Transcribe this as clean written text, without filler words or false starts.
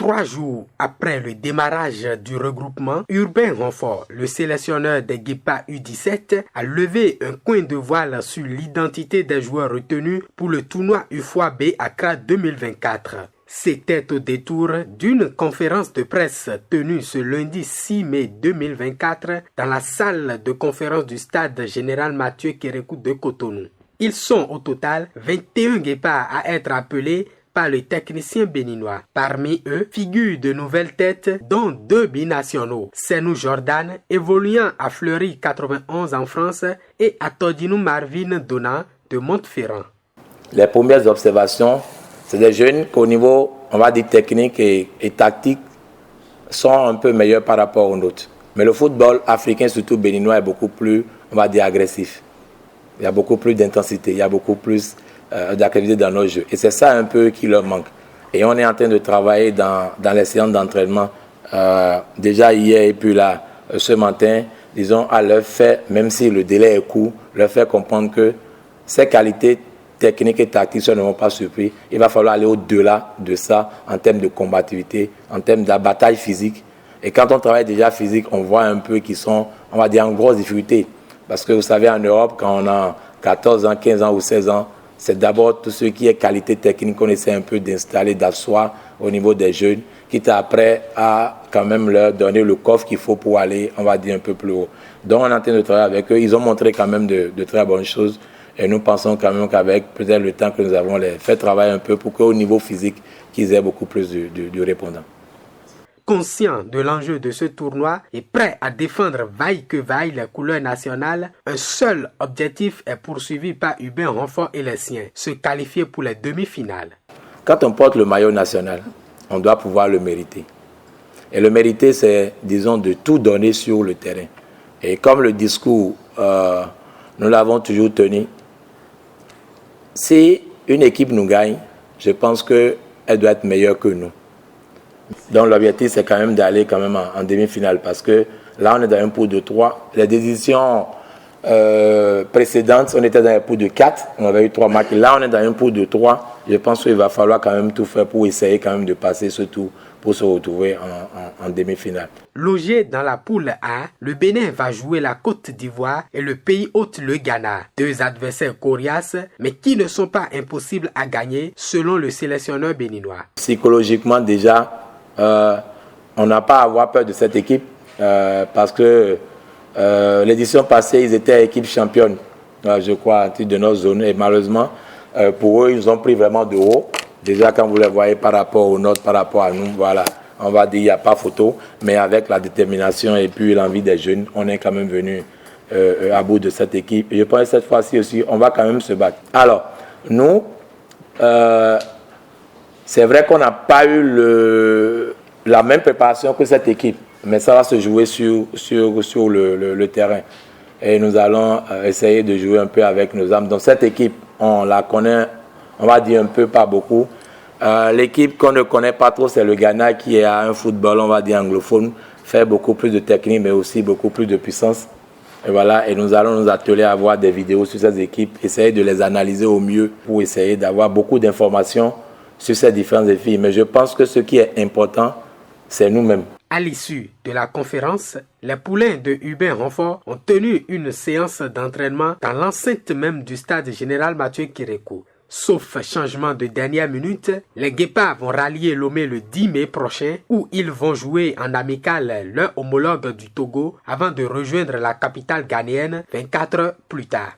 3 jours après le démarrage du regroupement, Urbain Renfort, le sélectionneur des Guépards U17, a levé un coin de voile sur l'identité des joueurs retenus pour le tournoi UFOA-B Accra 2024. C'était au détour d'une conférence de presse tenue ce lundi 6 mai 2024 dans la salle de conférence du stade général Mathieu Kérékou de Cotonou. Ils sont au total 21 Guépards à être appelés par le technicien béninois. Parmi eux figurent de nouvelles têtes, dont 2 binationaux, Senou Jordan, évoluant à Fleury 91 en France, et Atodinou Marvin Dona de Montferrand. Les premières observations, c'est des jeunes qu'au niveau, on va dire technique et tactique, sont un peu meilleurs par rapport aux nôtres. Mais le football africain, surtout béninois, est beaucoup plus, on va dire, agressif. Il y a beaucoup plus d'intensité, il y a beaucoup plus d'activité dans nos jeux. Et c'est ça un peu qui leur manque. Et on est en train de travailler dans les séances d'entraînement. Déjà hier et puis là, ce matin, disons, à leur faire, même si le délai est court, leur faire comprendre que ces qualités techniques et tactiques ne vont pas suffire. Il va falloir aller au-delà de ça en termes de combativité, en termes d'abattage physique. Et quand on travaille déjà physique, on voit un peu qu'ils sont, on va dire, en grosse difficulté. Parce que vous savez, en Europe, quand on a 14 ans, 15 ans ou 16 ans, c'est d'abord tout ce qui est qualité technique qu'on essaie un peu d'installer, d'asseoir au niveau des jeunes, quitte après à quand même leur donner le coffre qu'il faut pour aller, on va dire, un peu plus haut. Donc on est en train de travailler avec eux. Ils ont montré quand même de très bonnes choses. Et nous pensons quand même qu'avec peut-être le temps que nous avons, les fait travailler un peu pour qu'au niveau physique, qu'ils aient beaucoup plus de répondants. Conscient de l'enjeu de ce tournoi et prêt à défendre vaille que vaille les couleurs nationales, un seul objectif est poursuivi par Urbain Renfort et les siens, se qualifier pour les demi-finales. Quand on porte le maillot national, on doit pouvoir le mériter. Et le mériter, c'est, disons, de tout donner sur le terrain. Et comme le discours, nous l'avons toujours tenu, si une équipe nous gagne, je pense qu'elle doit être meilleure que nous. Donc l'objectif, c'est quand même d'aller quand même en demi-finale parce que là, on est dans un pool de 3. Les éditions précédentes, on était dans un pool de 4. On avait eu 3 matchs. Là, on est dans un pool de 3. Je pense qu'il va falloir quand même tout faire pour essayer quand même de passer ce tour pour se retrouver en demi-finale. Logé dans la poule A, le Bénin va jouer la Côte d'Ivoire et le pays hôte le Ghana. 2 adversaires coriaces, mais qui ne sont pas impossibles à gagner selon le sélectionneur béninois. Psychologiquement déjà, on n'a pas à avoir peur de cette équipe parce que l'édition passée, ils étaient équipe championne, je crois, en titre de notre zone. Et malheureusement, pour eux, ils ont pris vraiment de haut. Déjà, quand vous les voyez par rapport aux nôtres, par rapport à nous, voilà, on va dire qu'il n'y a pas photo. Mais avec la détermination et puis l'envie des jeunes, on est quand même venu à bout de cette équipe. Et je pense que cette fois-ci aussi, on va quand même se battre. Alors, nous, c'est vrai qu'on n'a pas eu la même préparation que cette équipe, mais ça va se jouer sur le terrain. Et nous allons essayer de jouer un peu avec nos âmes. Donc cette équipe, on la connaît, on va dire un peu, pas beaucoup. L'équipe qu'on ne connaît pas trop, c'est le Ghana qui a un football, on va dire anglophone, fait beaucoup plus de technique, mais aussi beaucoup plus de puissance. Et voilà, et nous allons nous atteler à voir des vidéos sur ces équipes, essayer de les analyser au mieux pour essayer d'avoir beaucoup d'informations sur ces différents défis. Mais je pense que ce qui est important, c'est nous-mêmes. À l'issue de la conférence, les poulains de Urbain Renfort ont tenu une séance d'entraînement dans l'enceinte même du stade général Mathieu Kérékou. Sauf changement de dernière minute, les Guépards vont rallier Lomé le 10 mai prochain où ils vont jouer en amical leur homologue du Togo avant de rejoindre la capitale ghanéenne 24 heures plus tard.